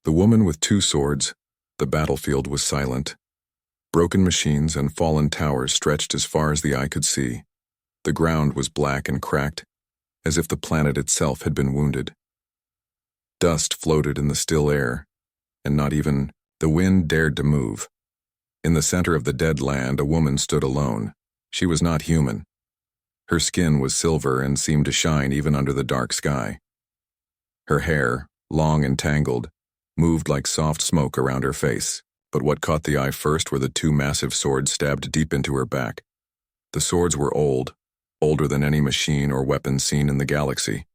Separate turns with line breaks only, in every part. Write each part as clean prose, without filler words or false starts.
The woman with two swords. The battlefield was silent. Broken machines and fallen towers stretched as far as the eye could see. The ground was black and cracked, as if the planet itself had been wounded. Dust floated in the still air, and not even the wind dared to move. In the center of the dead land, a woman stood alone. She was not human. Her skin was silver and seemed to shine even under the dark sky. Her hair, long and tangled, moved like soft smoke around her face, but what caught the eye first were the two massive swords stabbed deep into her back. The swords were old, older than any machine or weapon seen in the galaxy.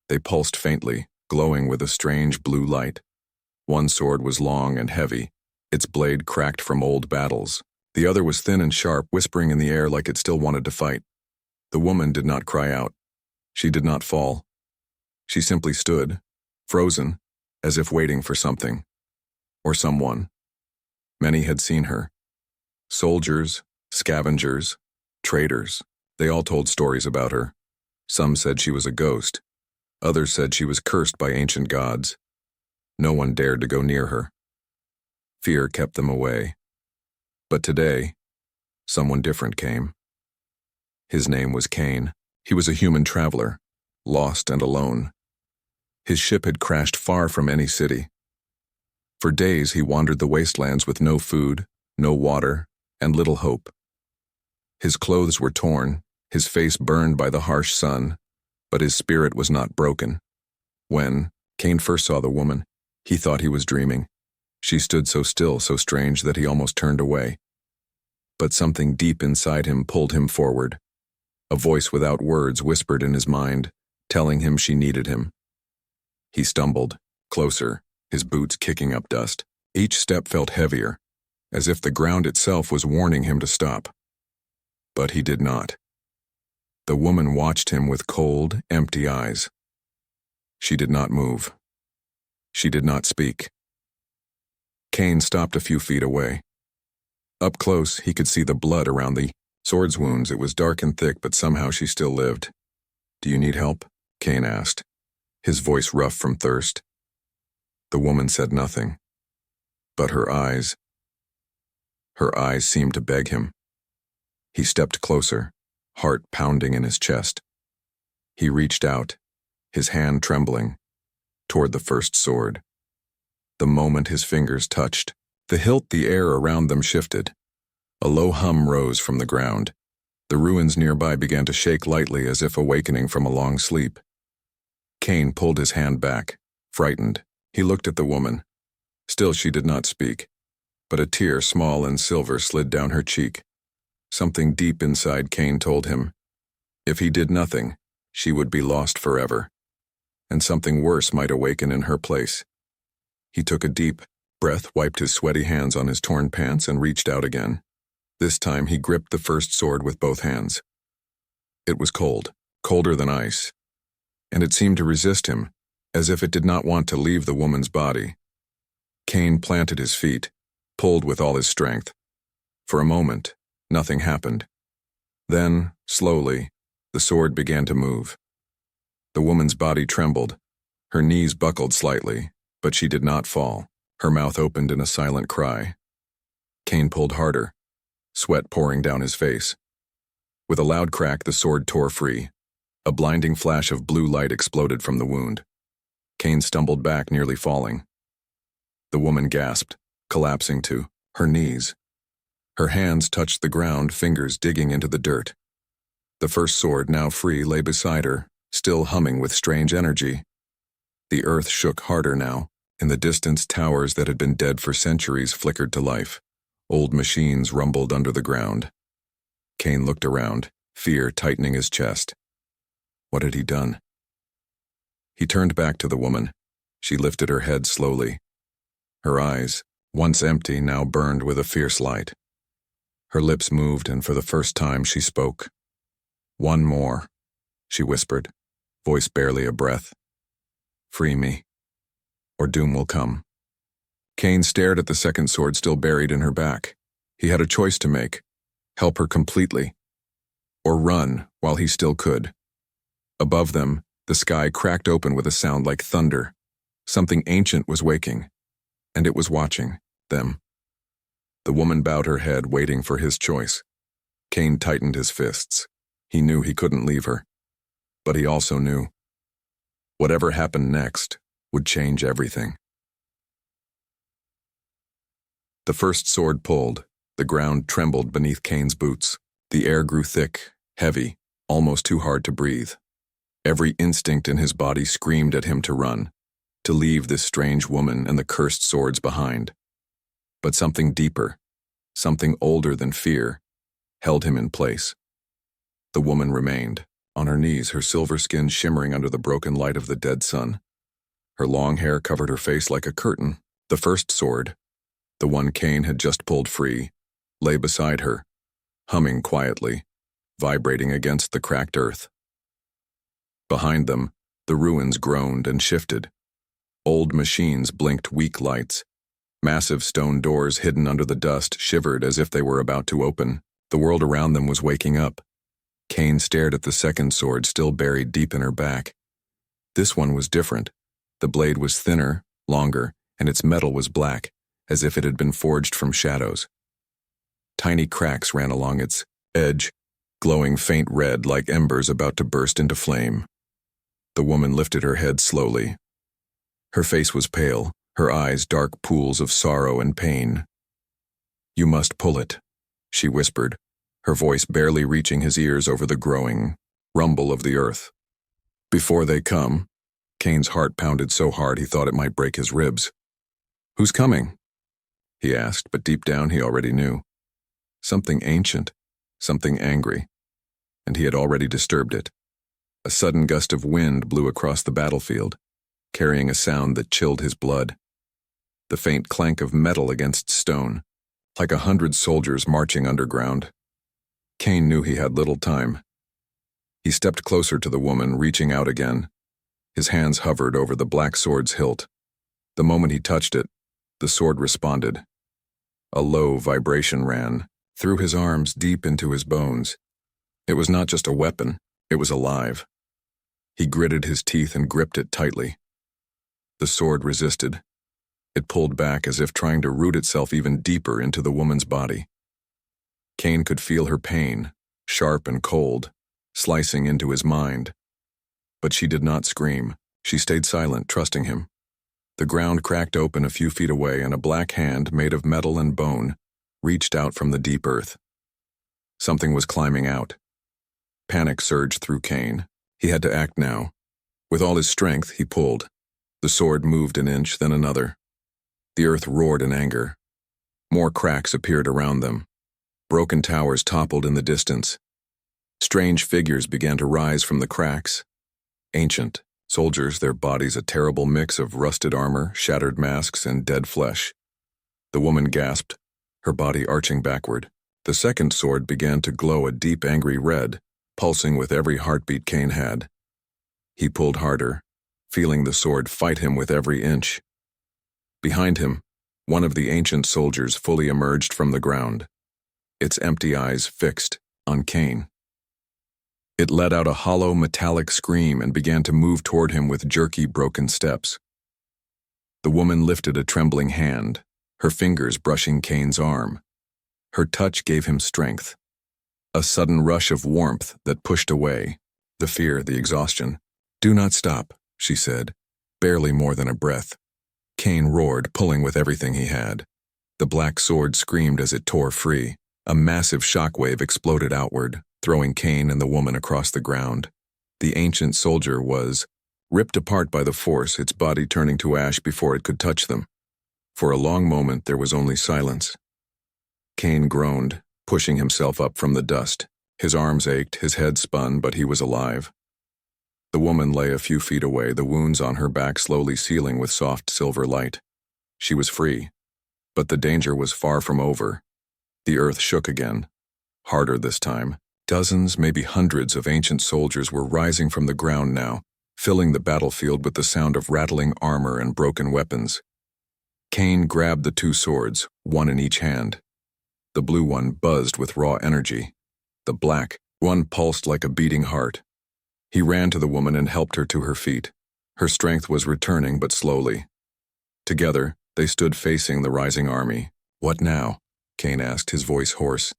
They pulsed faintly, glowing with a strange blue light. One sword was long and heavy, its blade cracked from old battles. The other was thin and sharp, whispering in the air like it still wanted to fight. The woman did not cry out. She did not fall. She simply stood, frozen, as if waiting for something, or someone. Many had seen her. Soldiers, scavengers, traders, they all told stories about her. Some said she was a ghost. Others said she was cursed by ancient gods. No one dared to go near her. Fear kept them away. But today, someone different came. His name was Kane. He was a human traveler, lost and alone. His ship had crashed far from any city. For days he wandered the wastelands with no food, no water, and little hope. His clothes were torn, his face burned by the harsh sun, but his spirit was not broken. When Kane first saw the woman, he thought he was dreaming. She stood so still, so strange that he almost turned away. But something deep inside him pulled him forward. A voice without words whispered in his mind, telling him she needed him. He stumbled, closer, his boots kicking up dust. Each step felt heavier, as if the ground itself was warning him to stop. But he did not. The woman watched him with cold, empty eyes. She did not move. She did not speak. Kane stopped a few feet away. Up close, he could see the blood around the sword's wounds. It was dark and thick, but somehow she still lived. "Do you need help?" Kane asked, his voice rough from thirst. The woman said nothing, but her eyes seemed to beg him. He stepped closer, heart pounding in his chest. He reached out, his hand trembling, toward the first sword. The moment his fingers touched the hilt, the air around them shifted. A low hum rose from the ground. The ruins nearby began to shake lightly as if awakening from a long sleep. Kane pulled his hand back, frightened. He looked at the woman. Still she did not speak, but a tear, small and silver, slid down her cheek. Something deep inside Kane told him, if he did nothing, she would be lost forever, and something worse might awaken in her place. He took a deep breath, wiped his sweaty hands on his torn pants, and reached out again. This time he gripped the first sword with both hands. It was cold, colder than ice, and it seemed to resist him, as if it did not want to leave the woman's body. Kane planted his feet, pulled with all his strength. For a moment, nothing happened. Then, slowly, the sword began to move. The woman's body trembled. Her knees buckled slightly, but she did not fall. Her mouth opened in a silent cry. Kane pulled harder, sweat pouring down his face. With a loud crack, the sword tore free. A blinding flash of blue light exploded from the wound. Kane stumbled back, nearly falling. The woman gasped, collapsing to her knees. Her hands touched the ground, fingers digging into the dirt. The first sword, now free, lay beside her, still humming with strange energy. The earth shook harder now. In the distance, towers that had been dead for centuries flickered to life. Old machines rumbled under the ground. Kane looked around, fear tightening his chest. What had he done? He turned back to the woman. She lifted her head slowly. Her eyes, once empty, now burned with a fierce light. Her lips moved, and for the first time she spoke. "One more," she whispered, voice barely a breath. "Free me, or doom will come." Kane stared at the second sword still buried in her back. He had a choice to make: help her completely, or run while he still could. Above them, the sky cracked open with a sound like thunder. Something ancient was waking, and it was watching them. The woman bowed her head, waiting for his choice. Kane tightened his fists. He knew he couldn't leave her. But he also knew whatever happened next would change everything. The first sword pulled. The ground trembled beneath Kane's boots. The air grew thick, heavy, almost too hard to breathe. Every instinct in his body screamed at him to run, to leave this strange woman and the cursed swords behind. But something deeper, something older than fear, held him in place. The woman remained, on her knees, her silver skin shimmering under the broken light of the dead sun. Her long hair covered her face like a curtain. The first sword, the one Kane had just pulled free, lay beside her, humming quietly, vibrating against the cracked earth. Behind them, the ruins groaned and shifted. Old machines blinked weak lights. Massive stone doors hidden under the dust shivered as if they were about to open. The world around them was waking up. Kane stared at the second sword still buried deep in her back. This one was different. The blade was thinner, longer, and its metal was black, as if it had been forged from shadows. Tiny cracks ran along its edge, glowing faint red like embers about to burst into flame. The woman lifted her head slowly. Her face was pale, her eyes dark pools of sorrow and pain. "You must pull it," she whispered, her voice barely reaching his ears over the growing rumble of the earth. "Before they come," Kane's heart pounded so hard he thought it might break his ribs. "Who's coming?" he asked, but deep down he already knew. Something ancient, something angry, and he had already disturbed it. A sudden gust of wind blew across the battlefield, carrying a sound that chilled his blood. The faint clank of metal against stone, like 100 soldiers marching underground. Kane knew he had little time. He stepped closer to the woman, reaching out again. His hands hovered over the black sword's hilt. The moment he touched it, the sword responded. A low vibration ran through his arms deep into his bones. It was not just a weapon, it was alive. He gritted his teeth and gripped it tightly. The sword resisted. It pulled back as if trying to root itself even deeper into the woman's body. Kane could feel her pain, sharp and cold, slicing into his mind. But she did not scream. She stayed silent, trusting him. The ground cracked open a few feet away, and a black hand made of metal and bone reached out from the deep earth. Something was climbing out. Panic surged through Kane. He had to act now. With all his strength, he pulled. The sword moved an inch, then another. The earth roared in anger. More cracks appeared around them. Broken towers toppled in the distance. Strange figures began to rise from the cracks. Ancient soldiers, their bodies a terrible mix of rusted armor, shattered masks, and dead flesh. The woman gasped, her body arching backward. The second sword began to glow a deep, angry red, pulsing with every heartbeat Kane had. He pulled harder, feeling the sword fight him with every inch. Behind him, one of the ancient soldiers fully emerged from the ground, its empty eyes fixed on Kane. It let out a hollow, metallic scream and began to move toward him with jerky, broken steps. The woman lifted a trembling hand, her fingers brushing Kane's arm. Her touch gave him strength. A sudden rush of warmth that pushed away the fear, the exhaustion. "Do not stop," she said, barely more than a breath. Kane roared, pulling with everything he had. The black sword screamed as it tore free. A massive shockwave exploded outward, throwing Kane and the woman across the ground. The ancient soldier was ripped apart by the force, its body turning to ash before it could touch them. For a long moment there was only silence. Kane groaned, pushing himself up from the dust. His arms ached, his head spun, but he was alive. The woman lay a few feet away, the wounds on her back slowly sealing with soft silver light. She was free, but the danger was far from over. The earth shook again, harder this time. Dozens, maybe hundreds of ancient soldiers were rising from the ground now, filling the battlefield with the sound of rattling armor and broken weapons. Kane grabbed the two swords, one in each hand. The blue one buzzed with raw energy. The black one pulsed like a beating heart. He ran to the woman and helped her to her feet. Her strength was returning, but slowly. Together, they stood facing the rising army. "What now?" Kane asked, his voice hoarse.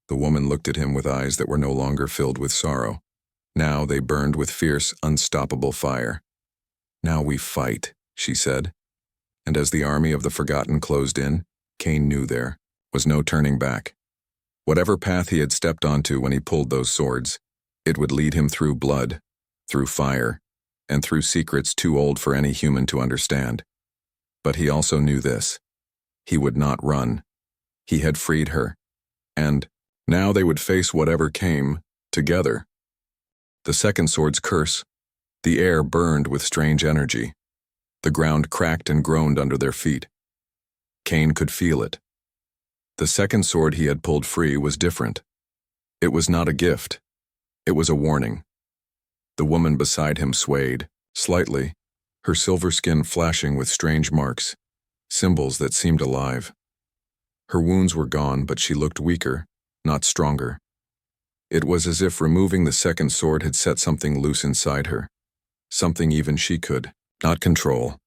The woman looked at him with eyes that were no longer filled with sorrow. Now they burned with fierce, unstoppable fire. "Now we fight," she said. And as the army of the Forgotten closed in, Kane knew there was no turning back. Whatever path he had stepped onto when he pulled those swords, it would lead him through blood, through fire, and through secrets too old for any human to understand. But he also knew this. He would not run. He had freed her. And now they would face whatever came, together. The second sword's curse. The air burned with strange energy. The ground cracked and groaned under their feet. Kane could feel it. The second sword he had pulled free was different. It was not a gift. It was a warning. The woman beside him swayed, slightly, her silver skin flashing with strange marks, symbols that seemed alive. Her wounds were gone, but she looked weaker, not stronger. It was as if removing the second sword had set something loose inside her, something even she could not control.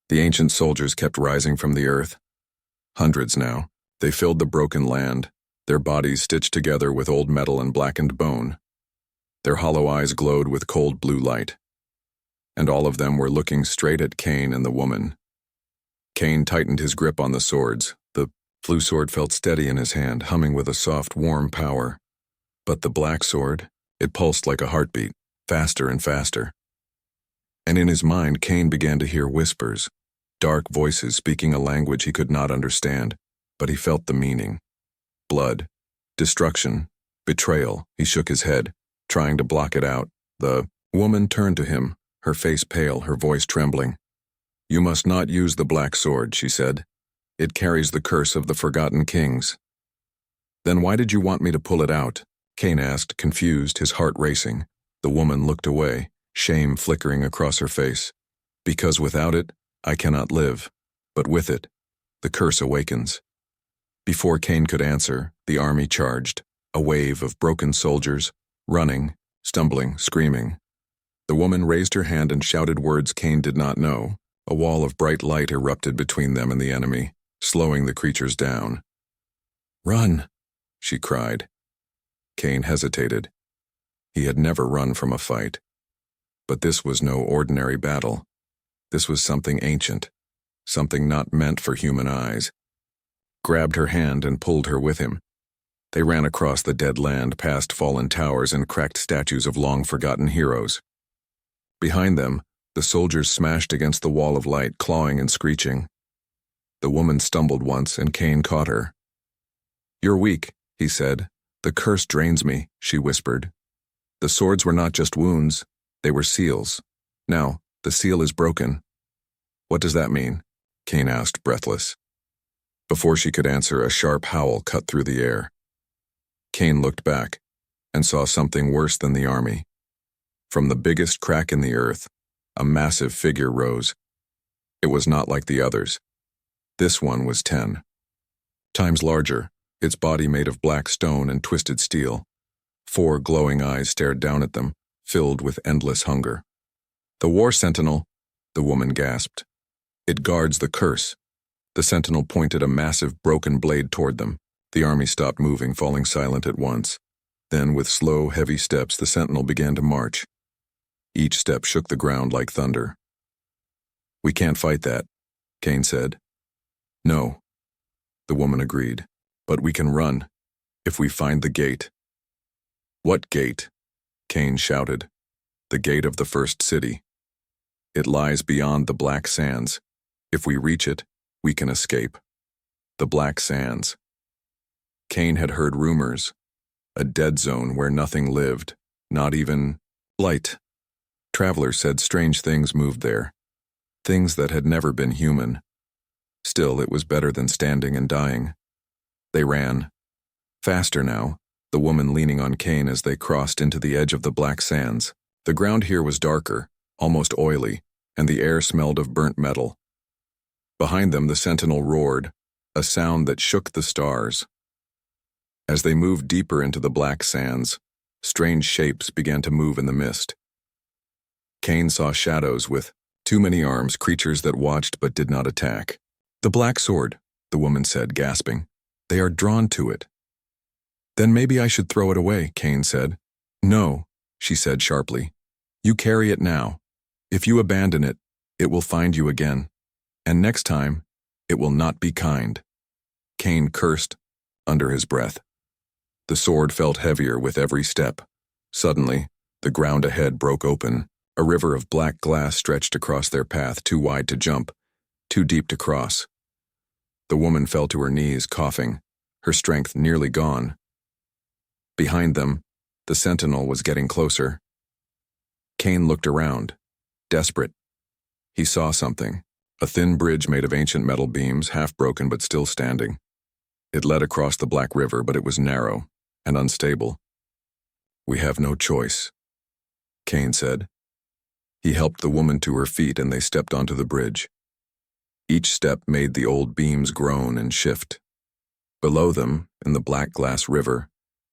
The ancient soldiers kept rising from the earth. Hundreds now. They filled the broken land, their bodies stitched together with old metal and blackened bone. Their hollow eyes glowed with cold blue light. And all of them were looking straight at Kane and the woman. Kane tightened his grip on the swords. The blue sword felt steady in his hand, humming with a soft, warm power. But the black sword, it pulsed like a heartbeat, faster and faster. And in his mind, Kane began to hear whispers, dark voices speaking a language he could not understand, but he felt the meaning. Blood, destruction, betrayal. He shook his head, trying to block it out. The woman turned to him, her face pale, her voice trembling. "You must not use the black sword," she said. "It carries the curse of the Forgotten Kings." "Then why did you want me to pull it out?" Kane asked, confused, his heart racing. The woman looked away, shame flickering across her face. "Because without it, I cannot live. But with it, the curse awakens." Before Kane could answer, the army charged, a wave of broken soldiers, running, stumbling, screaming. The woman raised her hand and shouted words Kane did not know. A wall of bright light erupted between them and the enemy, slowing the creatures down. "Run!" she cried. Kane hesitated. He had never run from a fight. But this was no ordinary battle. This was something ancient, something not meant for human eyes. Grabbed her hand and pulled her with him. They ran across the dead land, past fallen towers and cracked statues of long-forgotten heroes. Behind them, the soldiers smashed against the wall of light, clawing and screeching. The woman stumbled once, and Kane caught her. "You're weak," he said. "The curse drains me," she whispered. The swords were not just wounds, they were seals. Now, the seal is broken. "What does that mean?" Kane asked, breathless. Before she could answer, a sharp howl cut through the air. Kane looked back and saw something worse than the army. From the biggest crack in the earth, a massive figure rose. It was not like the others. This one was 10 times larger, its body made of black stone and twisted steel. 4 glowing eyes stared down at them, filled with endless hunger. "The war sentinel," the woman gasped. "It guards the curse." The sentinel pointed a massive broken blade toward them. The army stopped moving, falling silent at once. Then, with slow, heavy steps, the sentinel began to march. Each step shook the ground like thunder. "We can't fight that," Kane said. "No," the woman agreed. "But we can run, if we find the gate." "What gate?" Kane shouted. "The gate of the first city. It lies beyond the Black Sands. If we reach it, we can escape." The Black Sands. Kane had heard rumors. A dead zone where nothing lived, not even light. Travelers said strange things moved there. Things that had never been human. Still, it was better than standing and dying. They ran. Faster now, the woman leaning on Kane as they crossed into the edge of the Black Sands. The ground here was darker, almost oily, and the air smelled of burnt metal. Behind them, the sentinel roared, a sound that shook the stars. As they moved deeper into the Black Sands, strange shapes began to move in the mist. Kane saw shadows with Too many arms, creatures that watched but did not attack. The black sword, the woman said, gasping. They are drawn to it. Then maybe I should throw it away, Kane said. No, she said sharply. You carry it now. If you abandon it, it will find you again. And next time, it will not be kind. Kane cursed under his breath. The sword felt heavier with every step. Suddenly, the ground ahead broke open. A river of black glass stretched across their path, too wide to jump, too deep to cross. The woman fell to her knees, coughing, her strength nearly gone. Behind them, the sentinel was getting closer. Kane looked around, desperate. He saw something, a thin bridge made of ancient metal beams, half broken but still standing. It led across the Black River, but it was narrow and unstable. We have no choice, Kane said. He helped the woman to her feet and they stepped onto the bridge. Each step made the old beams groan and shift. Below them, in the black glass river,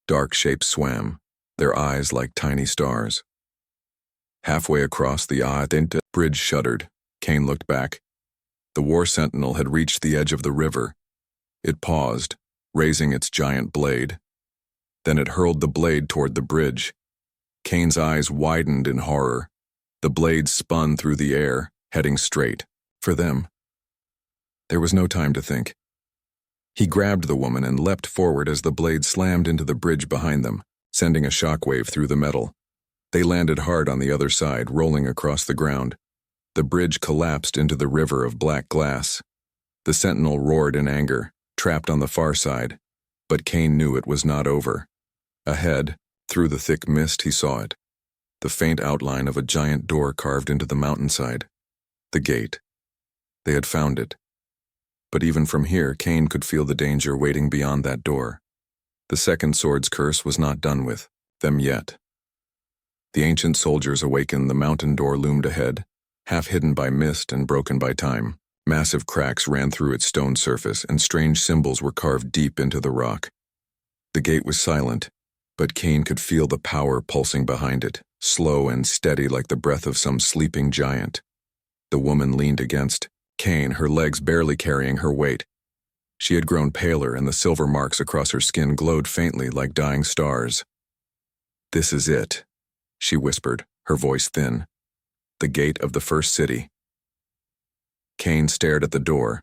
dark shapes swam, their eyes like tiny stars. Halfway across the bridge shuddered. Kane looked back. The war sentinel had reached the edge of the river. It paused, raising its giant blade. Then it hurled the blade toward the bridge. Kane's eyes widened in horror. The blade spun through the air, heading straight for them. There was no time to think. He grabbed the woman and leapt forward as the blade slammed into the bridge behind them, sending a shockwave through the metal. They landed hard on the other side, rolling across the ground. The bridge collapsed into the river of black glass. The sentinel roared in anger, trapped on the far side, but Kane knew it was not over. Ahead, through the thick mist, he saw it. The faint outline of a giant door carved into the mountainside. The gate. They had found it. But even from here, Kane could feel the danger waiting beyond that door. The second sword's curse was not done with them yet. The ancient soldiers awakened. The mountain door loomed ahead, half hidden by mist and broken by time. Massive cracks ran through its stone surface, and strange symbols were carved deep into the rock. The gate was silent, but Kane could feel the power pulsing behind it, slow and steady like the breath of some sleeping giant. The woman leaned against Kane, her legs barely carrying her weight. She had grown paler, and the silver marks across her skin glowed faintly like dying stars. This is it, she whispered, her voice thin. The gate of the first city. Kane stared at the door.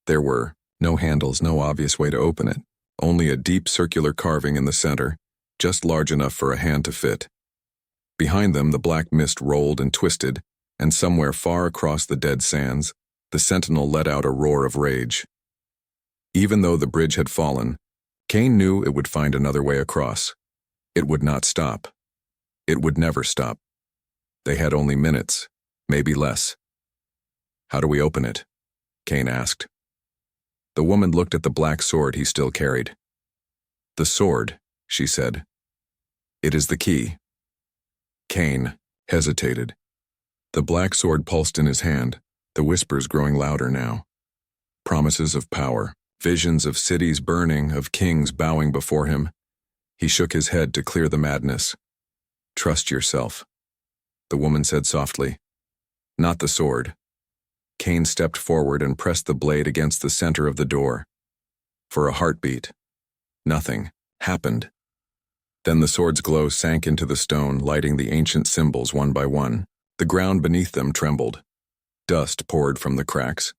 There were no handles, no obvious way to open it, only a deep circular carving in the center, just large enough for a hand to fit. Behind them, the black mist rolled and twisted, and somewhere far across the dead sands, the sentinel let out a roar of rage. Even though the bridge had fallen, Kane knew it would find another way across. It would not stop. It would never stop. They had only minutes, maybe less. How do we open it? Kane asked. The woman looked at the black sword he still carried. The sword, she said. It is the key. Kane hesitated. The black sword pulsed in his hand, the whispers growing louder now. Promises of power, visions of cities burning, of kings bowing before him. He shook his head to clear the madness. Trust yourself, the woman said softly. Not the sword. Kane stepped forward and pressed the blade against the center of the door. For a heartbeat, nothing happened. Then the sword's glow sank into the stone, lighting the ancient symbols one by one. The ground beneath them trembled. Dust poured from the cracks.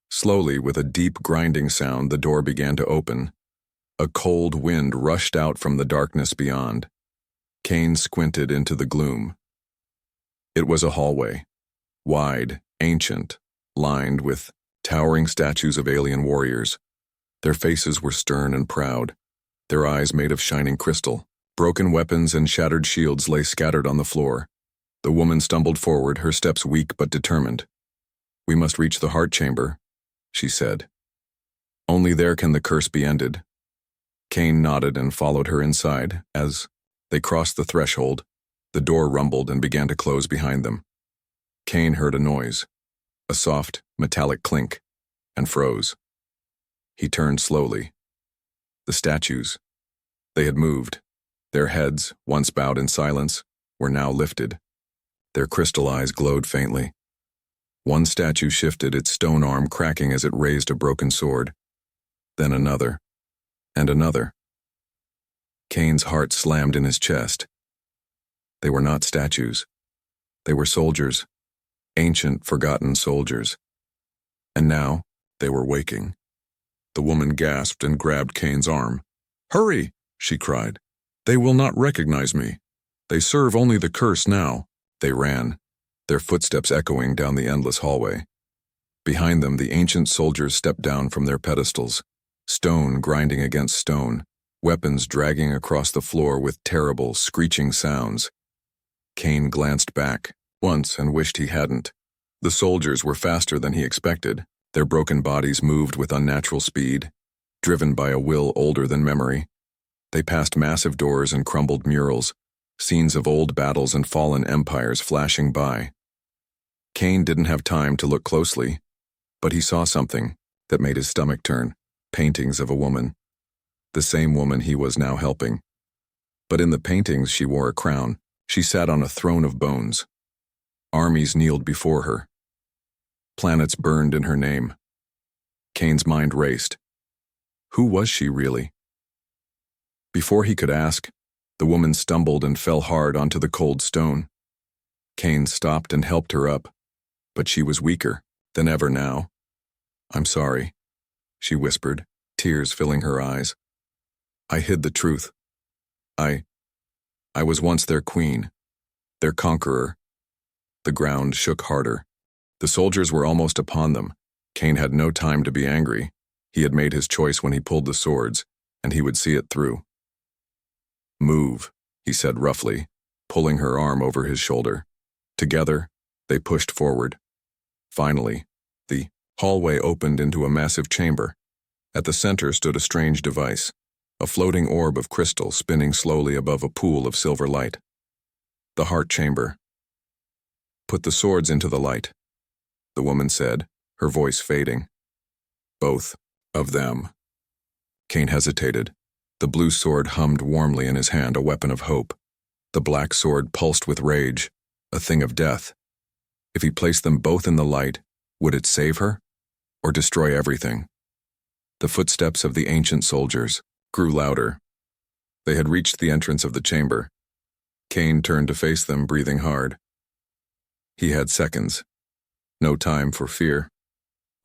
Slowly, with a deep grinding sound, the door began to open. A cold wind rushed out from the darkness beyond. Kane squinted into the gloom. It was a hallway, wide, ancient, lined with towering statues of alien warriors. Their faces were stern and proud, their eyes made of shining crystal. Broken weapons and shattered shields lay scattered on the floor. The woman stumbled forward, her steps weak but determined. We must reach the heart chamber, she said. Only there can the curse be ended. Kane nodded and followed her inside. As they crossed the threshold, the door rumbled and began to close behind them. Kane heard a noise, a soft, metallic clink, and froze. He turned slowly. The statues. They had moved. Their heads, once bowed in silence, were now lifted. Their crystal eyes glowed faintly. One statue shifted, its stone arm cracking as it raised a broken sword. Then another. And another. Kane's heart slammed in his chest. They were not statues. They were soldiers. Ancient, forgotten soldiers. And now, they were waking. The woman gasped and grabbed Kane's arm. "Hurry!" she cried. "They will not recognize me. They serve only the curse now." They ran, their footsteps echoing down the endless hallway. Behind them, the ancient soldiers stepped down from their pedestals, stone grinding against stone, weapons dragging across the floor with terrible, screeching sounds. Kane glanced back once and wished he hadn't. The soldiers were faster than he expected. Their broken bodies moved with unnatural speed, driven by a will older than memory. They passed massive doors and crumbled murals, scenes of old battles and fallen empires flashing by. Kane didn't have time to look closely, but he saw something that made his stomach turn. Paintings of a woman. The same woman he was now helping. But in the paintings she wore a crown. She sat on a throne of bones. Armies kneeled before her. Planets burned in her name. Kane's mind raced. Who was she really? Before he could ask, the woman stumbled and fell hard onto the cold stone. Kane stopped and helped her up, but she was weaker than ever now. "I'm sorry," she whispered, tears filling her eyes. "I hid the truth. I was once their queen, their conqueror." The ground shook harder. The soldiers were almost upon them. Kane had no time to be angry. He had made his choice when he pulled the swords, and he would see it through. "Move," he said roughly, pulling her arm over his shoulder. Together, they pushed forward. Finally, the hallway opened into a massive chamber. At the center stood a strange device, a floating orb of crystal spinning slowly above a pool of silver light. The heart chamber. "Put the swords into the light," the woman said, her voice fading. "Both of them." Kane hesitated. The blue sword hummed warmly in his hand, a weapon of hope. The black sword pulsed with rage, a thing of death. If he placed them both in the light, would it save her, or destroy everything? The footsteps of the ancient soldiers grew louder. They had reached the entrance of the chamber. Kane turned to face them, breathing hard. He had seconds. No time for fear,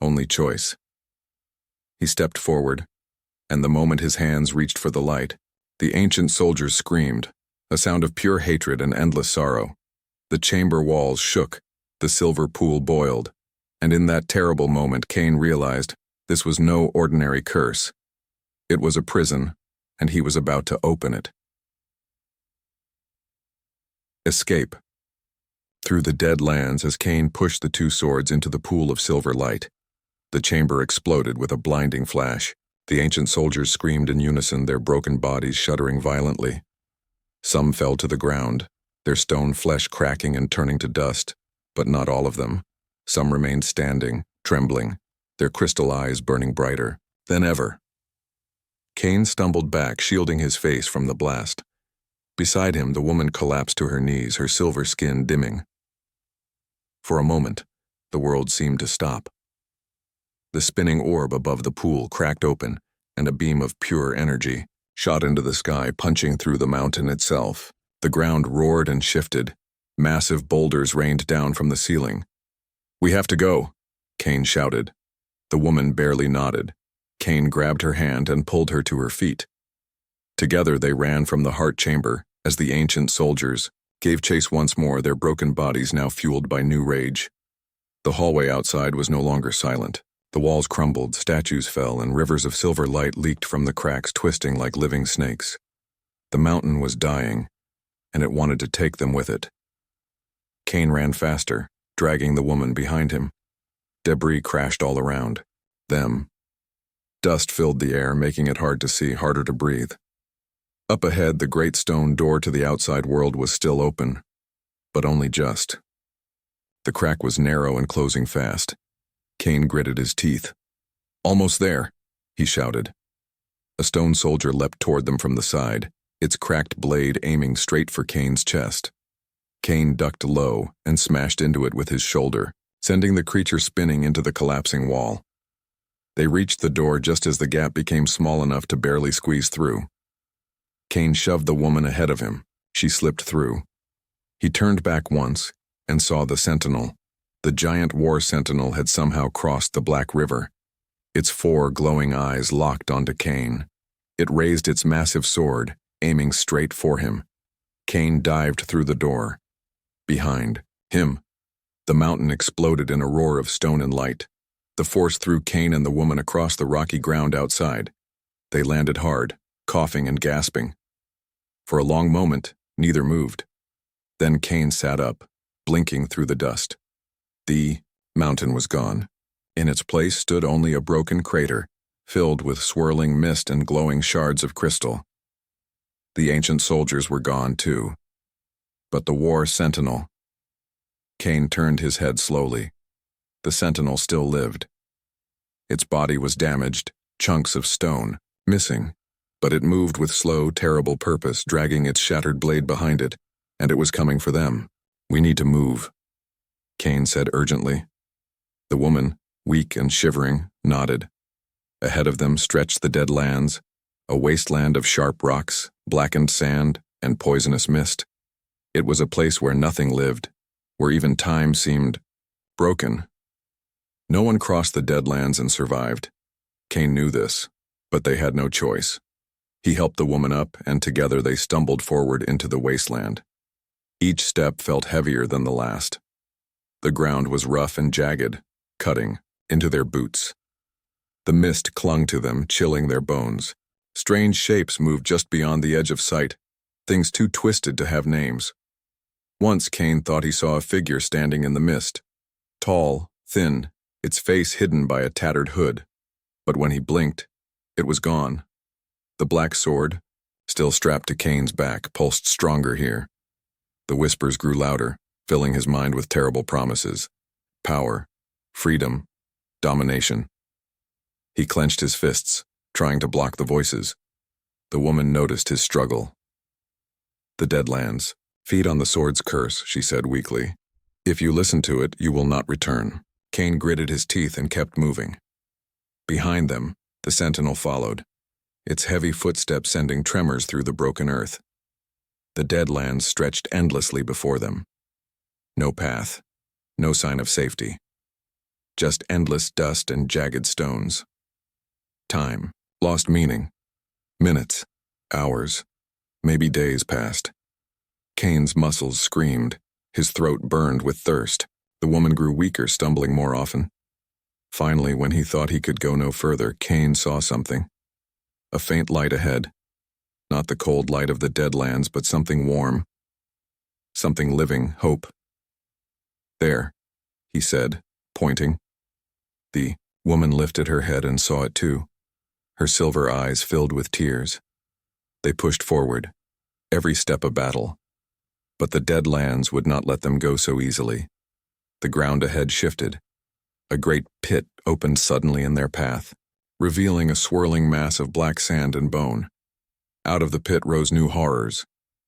only choice. He stepped forward, and the moment his hands reached for the light, the ancient soldiers screamed, a sound of pure hatred and endless sorrow. The chamber walls shook, the silver pool boiled, and in that terrible moment Kane realized this was no ordinary curse. It was a prison, and he was about to open it. Escape. Through the dead lands as Kane pushed the two swords into the pool of silver light. The chamber exploded with a blinding flash. The ancient soldiers screamed in unison, their broken bodies shuddering violently. Some fell to the ground, their stone flesh cracking and turning to dust, but not all of them. Some remained standing, trembling, their crystal eyes burning brighter than ever. Kane stumbled back, shielding his face from the blast. Beside him, the woman collapsed to her knees, her silver skin dimming. For a moment, the world seemed to stop. The spinning orb above the pool cracked open, and a beam of pure energy shot into the sky, punching through the mountain itself. The ground roared and shifted. Massive boulders rained down from the ceiling. "We have to go," Kane shouted. The woman barely nodded. Kane grabbed her hand and pulled her to her feet. Together they ran from the heart chamber as the ancient soldiers gave chase once more, their broken bodies now fueled by new rage. The hallway outside was no longer silent. The walls crumbled, statues fell, and rivers of silver light leaked from the cracks, twisting like living snakes. The mountain was dying, and it wanted to take them with it. Kane ran faster, dragging the woman behind him. Debris crashed all around them. Dust filled the air, making it hard to see, harder to breathe. Up ahead, the great stone door to the outside world was still open, but only just. The crack was narrow and closing fast. Kane gritted his teeth. "Almost there," he shouted. A stone soldier leapt toward them from the side, its cracked blade aiming straight for Kane's chest. Kane ducked low and smashed into it with his shoulder, sending the creature spinning into the collapsing wall. They reached the door just as the gap became small enough to barely squeeze through. Kane shoved the woman ahead of him. She slipped through. He turned back once and saw the sentinel. The giant war sentinel had somehow crossed the Black River. Its 4 glowing eyes locked onto Kane. It raised its massive sword, aiming straight for him. Kane dived through the door. Behind him, the mountain exploded in a roar of stone and light. The force threw Kane and the woman across the rocky ground outside. They landed hard, coughing and gasping. For a long moment, neither moved. Then Kane sat up, blinking through the dust. The mountain was gone. In its place stood only a broken crater, filled with swirling mist and glowing shards of crystal. The ancient soldiers were gone too. But the war sentinel. Kane turned his head slowly. The sentinel still lived. Its body was damaged, chunks of stone, missing, but it moved with slow, terrible purpose, dragging its shattered blade behind it, and it was coming for them. "We need to move," Kane said urgently. The woman, weak and shivering, nodded. Ahead of them stretched the dead lands, a wasteland of sharp rocks, blackened sand, and poisonous mist. It was a place where nothing lived, where even time seemed broken. No one crossed the Deadlands and survived. Kane knew this, but they had no choice. He helped the woman up, and together they stumbled forward into the wasteland. Each step felt heavier than the last. The ground was rough and jagged, cutting into their boots. The mist clung to them, chilling their bones. Strange shapes moved just beyond the edge of sight, things too twisted to have names. Once Kane thought he saw a figure standing in the mist, tall, thin, its face hidden by a tattered hood. But when he blinked, it was gone. The black sword, still strapped to Kane's back, pulsed stronger here. The whispers grew louder, filling his mind with terrible promises. Power, freedom, domination. He clenched his fists, trying to block the voices. The woman noticed his struggle. "The Deadlands. Feed on the sword's curse," she said weakly. "If you listen to it, you will not return." Kane gritted his teeth and kept moving. Behind them, the sentinel followed, its heavy footsteps sending tremors through the broken earth. The Deadlands stretched endlessly before them. No path, no sign of safety. Just endless dust and jagged stones. Time lost meaning. Minutes, hours, maybe days passed. Kane's muscles screamed, his throat burned with thirst. The woman grew weaker, stumbling more often. Finally, when he thought he could go no further, Kane saw something. A faint light ahead. Not the cold light of the Deadlands, but something warm. Something living, hope. "There," he said, pointing. The woman lifted her head and saw it too, her silver eyes filled with tears. They pushed forward, every step a battle. But the Deadlands would not let them go so easily. The ground ahead shifted. A great pit opened suddenly in their path, revealing a swirling mass of black sand and bone. Out of the pit rose new horrors,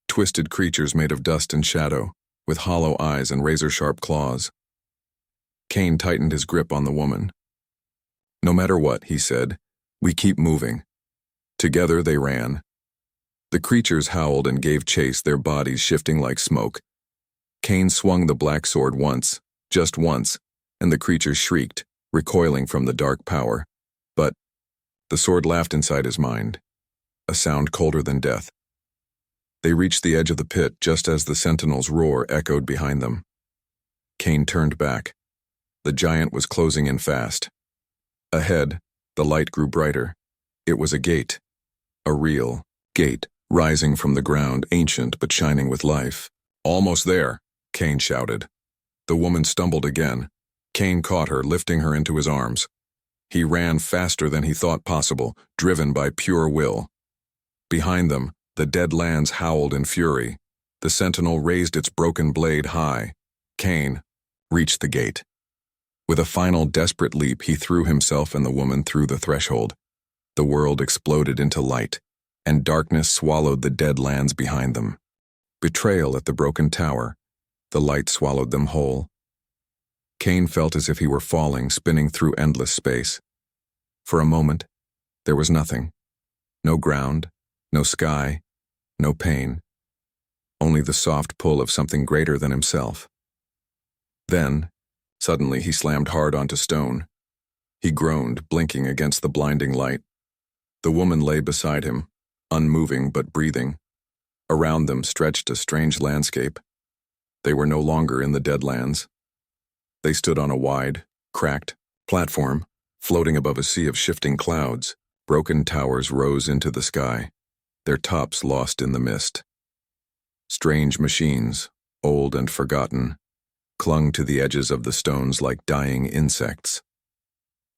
twisted creatures made of dust and shadow, with hollow eyes and razor-sharp claws. Kane tightened his grip on the woman. "No matter what," he said, "we keep moving." Together they ran. The creatures howled and gave chase, their bodies shifting like smoke. Kane swung the black sword once, just once, and the creatures shrieked, recoiling from the dark power. But the sword laughed inside his mind, a sound colder than death. They reached the edge of the pit just as the sentinel's roar echoed behind them. Kane turned back. The giant was closing in fast. Ahead, the light grew brighter. It was a gate. A real gate, rising from the ground, ancient but shining with life. "Almost there," Kane shouted. The woman stumbled again. Kane caught her, lifting her into his arms. He ran faster than he thought possible, driven by pure will. Behind them, the Deadlands howled in fury. The sentinel raised its broken blade high. Kane reached the gate. With a final desperate leap, he threw himself and the woman through the threshold. The world exploded into light, and darkness swallowed the Deadlands behind them. Betrayal at the broken tower. The light swallowed them whole. Kane felt as if he were falling, spinning through endless space. For a moment, there was nothing. No ground, no sky, no pain. Only the soft pull of something greater than himself. Then, suddenly he slammed hard onto stone. He groaned, blinking against the blinding light. The woman lay beside him, unmoving but breathing. Around them stretched a strange landscape. They were no longer in the Deadlands. They stood on a wide, cracked platform, floating above a sea of shifting clouds. Broken towers rose into the sky, their tops lost in the mist. Strange machines, old and forgotten, clung to the edges of the stones like dying insects.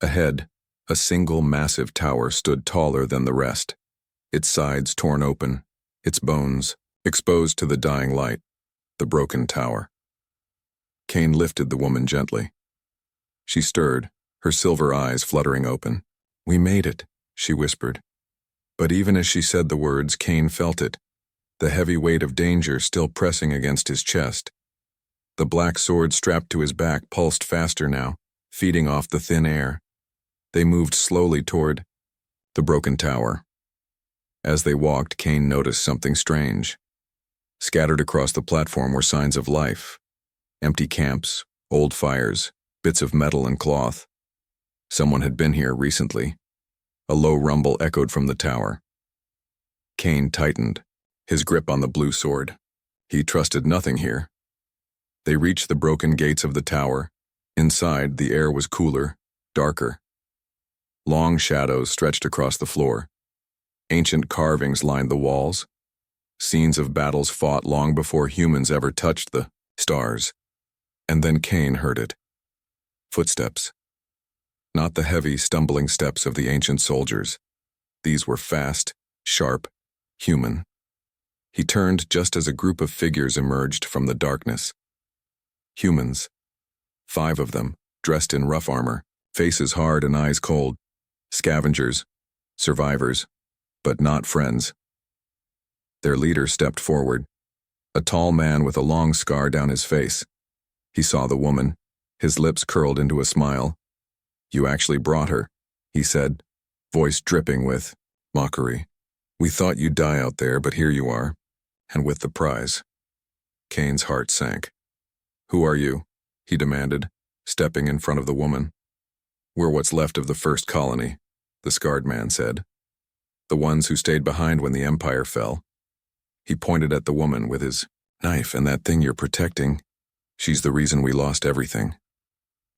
Ahead, a single massive tower stood taller than the rest, its sides torn open, its bones exposed to the dying light, the broken tower. Kane lifted the woman gently. She stirred, her silver eyes fluttering open. "We made it," she whispered. But even as she said the words, Kane felt it, the heavy weight of danger still pressing against his chest. The black sword strapped to his back pulsed faster now, feeding off the thin air. They moved slowly toward the broken tower. As they walked, Kane noticed something strange. Scattered across the platform were signs of life. Empty camps, old fires, bits of metal and cloth. Someone had been here recently. A low rumble echoed from the tower. Kane tightened, his grip on the blue sword. He trusted nothing here. They reached the broken gates of the tower. Inside, the air was cooler, darker. Long shadows stretched across the floor. Ancient carvings lined the walls. Scenes of battles fought long before humans ever touched the stars. And then Kane heard it. Footsteps. Not the heavy, stumbling steps of the ancient soldiers. These were fast, sharp, human. He turned just as a group of figures emerged from the darkness. Humans. 5 of them, dressed in rough armor, faces hard and eyes cold. Scavengers, survivors, but not friends. Their leader stepped forward, a tall man with a long scar down his face. He saw the woman, his lips curled into a smile. "You actually brought her," he said, voice dripping with mockery. "We thought you'd die out there, but here you are, and with the prize." Kane's heart sank. "Who are you?" he demanded, stepping in front of the woman. "We're what's left of the first colony," the scarred man said. "The ones who stayed behind when the Empire fell." He pointed at the woman with his knife. "And that thing you're protecting, she's the reason we lost everything."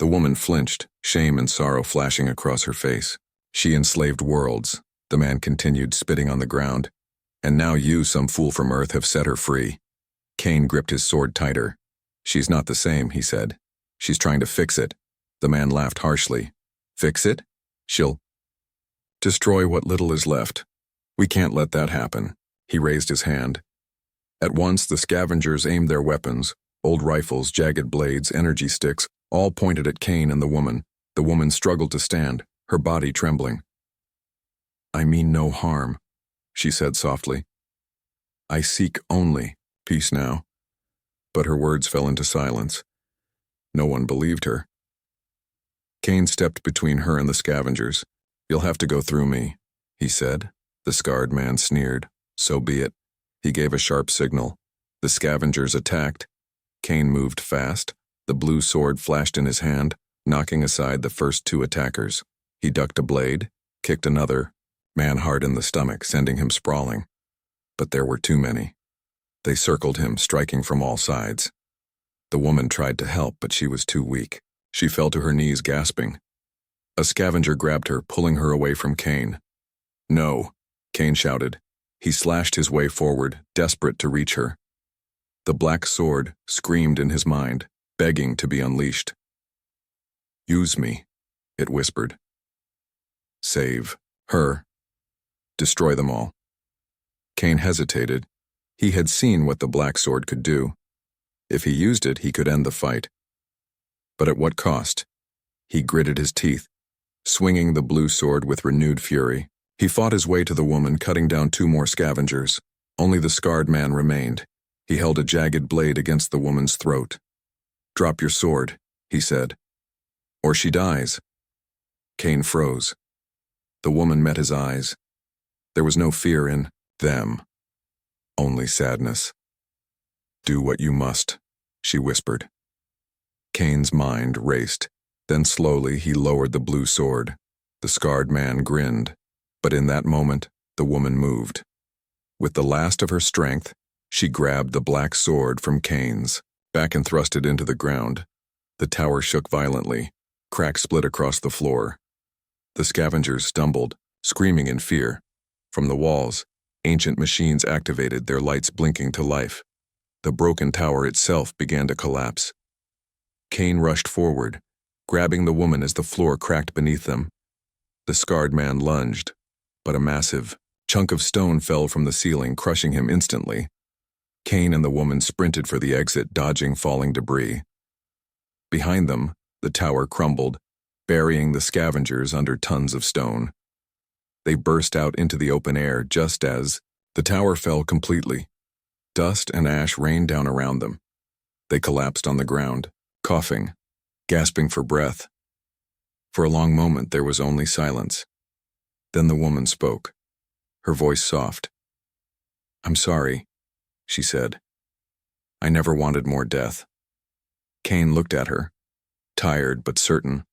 The woman flinched, shame and sorrow flashing across her face. "She enslaved worlds," the man continued, spitting on the ground. "And now you, some fool from Earth, have set her free." Kane gripped his sword tighter. "She's not the same," he said. "She's trying to fix it." The man laughed harshly. "Fix it? She'll destroy what little is left. We can't let that happen." He raised his hand. At once the scavengers aimed their weapons, old rifles, jagged blades, energy sticks, all pointed at Kane and the woman. The woman struggled to stand, her body trembling. "I mean no harm," she said softly. "I seek only peace now." But her words fell into silence. No one believed her. Kane stepped between her and the scavengers. "You'll have to go through me," he said. The scarred man sneered. "So be it." He gave a sharp signal. The scavengers attacked. Kane moved fast. The blue sword flashed in his hand, knocking aside the first 2 attackers. He ducked a blade, kicked another, man hard in the stomach, sending him sprawling. But there were too many. They circled him, striking from all sides. The woman tried to help, but she was too weak. She fell to her knees, gasping. A scavenger grabbed her, pulling her away from Kane. "No," Kane shouted. He slashed his way forward, desperate to reach her. The black sword screamed in his mind, begging to be unleashed. "Use me," it whispered. "Save her. Destroy them all." Kane hesitated. He had seen what the black sword could do. If he used it, he could end the fight. But at what cost? He gritted his teeth, swinging the blue sword with renewed fury. He fought his way to the woman, cutting down 2 more scavengers. Only the scarred man remained. He held a jagged blade against the woman's throat. "Drop your sword," he said. Or she dies. Kane froze. The woman met his eyes. There was no fear in them, only sadness. Do what you must, she whispered. Kane's mind raced. Then slowly he lowered the blue sword. The scarred man grinned. But in that moment, the woman moved. With the last of her strength, she grabbed the black sword from Kane's back and thrust it into the ground. The tower shook violently. Cracks split across the floor. The scavengers stumbled, screaming in fear. From the walls, ancient machines activated, their lights blinking to life. The broken tower itself began to collapse. Kane rushed forward, grabbing the woman as the floor cracked beneath them. The scarred man lunged, but a massive chunk of stone fell from the ceiling, crushing him instantly. Kane and the woman sprinted for the exit, dodging falling debris. Behind them, the tower crumbled, burying the scavengers under tons of stone. They burst out into the open air just as the tower fell completely. Dust and ash rained down around them. They collapsed on the ground, coughing, gasping for breath. For a long moment there was only silence. Then the woman spoke, her voice soft. "I'm sorry," she said. "I never wanted more death." Kane looked at her, tired but certain.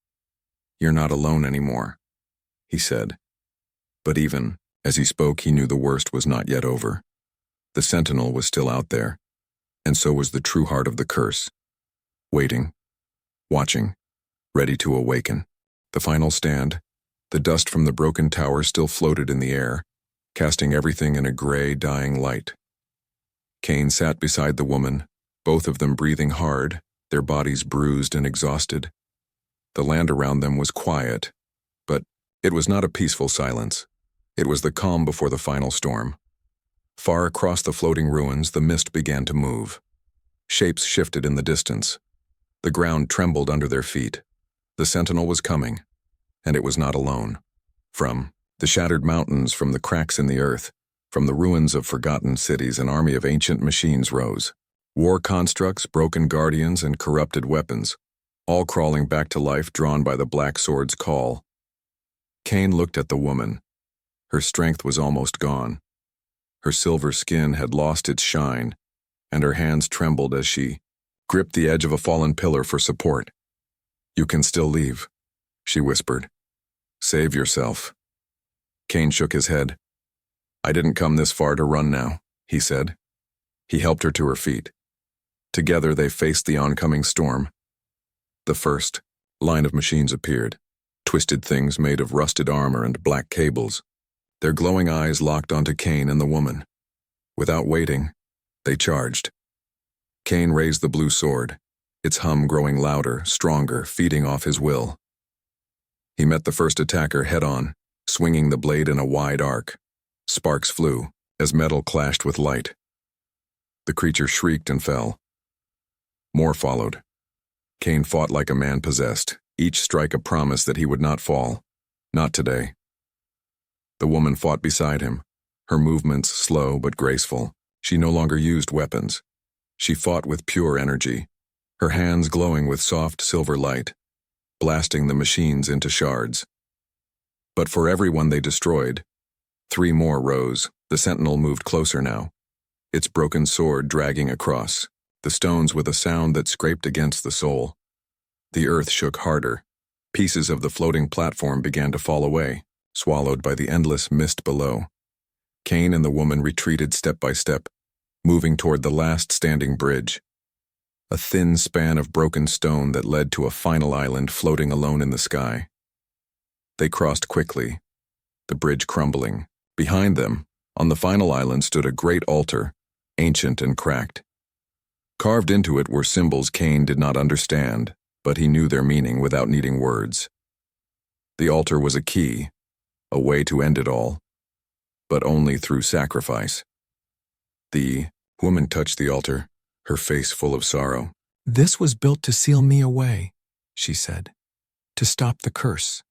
"You're not alone anymore," he said. But even as he spoke, he knew the worst was not yet over. The sentinel was still out there, and so was the true heart of the curse, waiting, watching, ready to awaken. The final stand, the dust from the broken tower still floated in the air, casting everything in a gray, dying light. Kane sat beside the woman, both of them breathing hard, their bodies bruised and exhausted. The land around them was quiet, but it was not a peaceful silence. It was the calm before the final storm. Far across the floating ruins, the mist began to move. Shapes shifted in the distance. The ground trembled under their feet. The sentinel was coming, and it was not alone. From the shattered mountains, from the cracks in the earth, from the ruins of forgotten cities, an army of ancient machines rose. War constructs, broken guardians, and corrupted weapons, all crawling back to life, drawn by the black sword's call. Kane looked at the woman. Her strength was almost gone. Her silver skin had lost its shine, and her hands trembled as she gripped the edge of a fallen pillar for support. "You can still leave," she whispered. "Save yourself." Kane shook his head. "I didn't come this far to run now," he said. He helped her to her feet. Together they faced the oncoming storm. The first line of machines appeared, twisted things made of rusted armor and black cables. Their glowing eyes locked onto Kane and the woman. Without waiting, they charged. Kane raised the blue sword, its hum growing louder, stronger, feeding off his will. He met the first attacker head-on, swinging the blade in a wide arc. Sparks flew as metal clashed with light. The creature shrieked and fell. More followed. Kane fought like a man possessed, each strike a promise that he would not fall. Not today. The woman fought beside him, her movements slow but graceful. She no longer used weapons. She fought with pure energy, her hands glowing with soft silver light, blasting the machines into shards. But for every one they destroyed, 3 more rose. The sentinel moved closer now, its broken sword dragging across the stones with a sound that scraped against the soul. The earth shook harder. Pieces of the floating platform began to fall away, swallowed by the endless mist below. Kane and the woman retreated step by step, moving toward the last standing bridge. A thin span of broken stone that led to a final island floating alone in the sky. They crossed quickly, the bridge crumbling. Behind them, on the final island, stood a great altar, ancient and cracked. Carved into it were symbols Kane did not understand, but he knew their meaning without needing words. The altar was a key, a way to end it all, but only through sacrifice. The woman touched the altar, her face full of sorrow.
"This was built to seal me away," she said, "to stop the curse."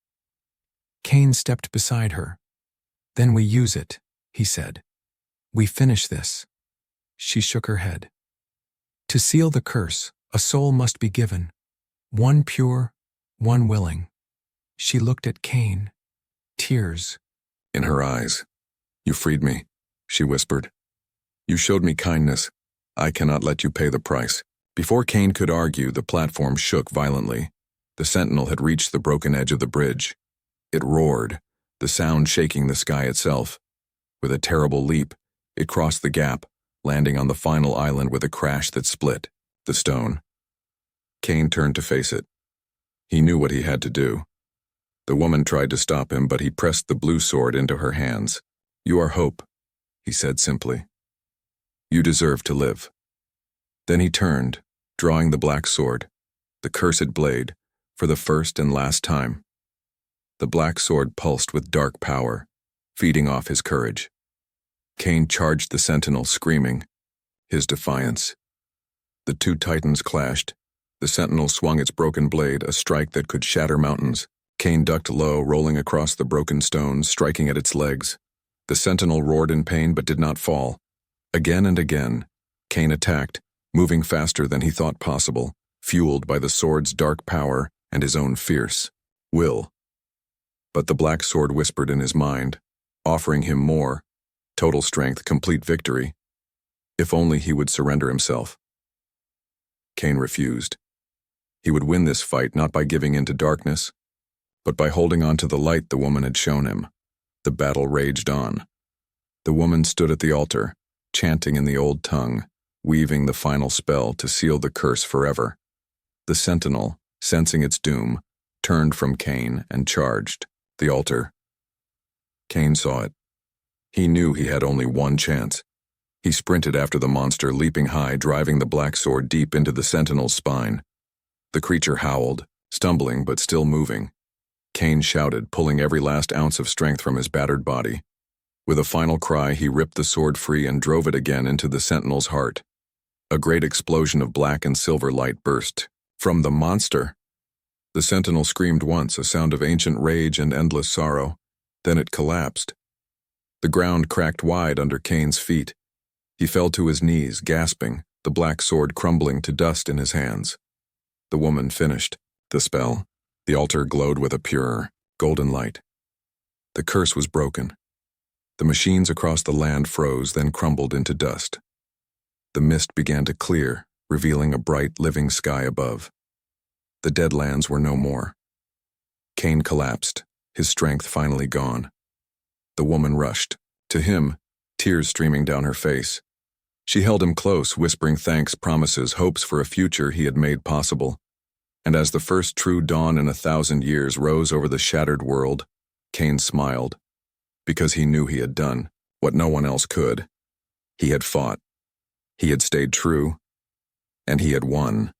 Kane stepped beside her. "Then we use it," he said. "We finish this." She shook her head. "To seal the curse, a soul must be given. One pure, one willing. She looked at Cain, tears
in her eyes. "You freed me," she whispered. "You showed me kindness. I cannot let you pay the price." Before Cain could argue, the platform shook violently. The sentinel had reached the broken edge of the bridge. It roared, the sound shaking the sky itself. With a terrible leap, it crossed the gap, landing on the final island with a crash that split the stone. Cain turned to face it. He knew what he had to do. The woman tried to stop him, but he pressed the blue sword into her hands. "You are hope," he said simply. "You deserve to live." Then he turned, drawing the black sword, the cursed blade, for the first and last time. The black sword pulsed with dark power, feeding off his courage. Cain charged the sentinel, screaming his defiance. The two titans clashed. The sentinel swung its broken blade, a strike that could shatter mountains. Cain ducked low, rolling across the broken stones, striking at its legs. The sentinel roared in pain but did not fall. Again and again, Cain attacked, moving faster than he thought possible, fueled by the sword's dark power and his own fierce will. But the black sword whispered in his mind, offering him more: total strength, complete victory. If only he would surrender himself. Cain refused. He would win this fight not by giving in to darkness, but by holding on to the light the woman had shown him. The battle raged on. The woman stood at the altar, chanting in the old tongue, weaving the final spell to seal the curse forever. The sentinel, sensing its doom, turned from Cain and charged the altar. Cain saw it. He knew he had only one chance. He sprinted after the monster, leaping high, driving the black sword deep into the sentinel's spine. The creature howled, stumbling but still moving. Cain shouted, pulling every last ounce of strength from his battered body. With a final cry, he ripped the sword free and drove it again into the sentinel's heart. A great explosion of black and silver light burst from the monster. The sentinel screamed once, a sound of ancient rage and endless sorrow. Then it collapsed. The ground cracked wide under Cain's feet. He fell to his knees, gasping, the black sword crumbling to dust in his hands. The woman finished the spell. The altar glowed with a pure, golden light. The curse was broken. The machines across the land froze, then crumbled into dust. The mist began to clear, revealing a bright, living sky above. The Deadlands were no more. Cain collapsed, his strength finally gone. The woman rushed to him, tears streaming down her face. She held him close, whispering thanks, promises, hopes for a future he had made possible. And as the first true dawn in 1,000 years rose over the shattered world, Cain smiled, because he knew he had done what no one else could. He had fought. He had stayed true, and he had won.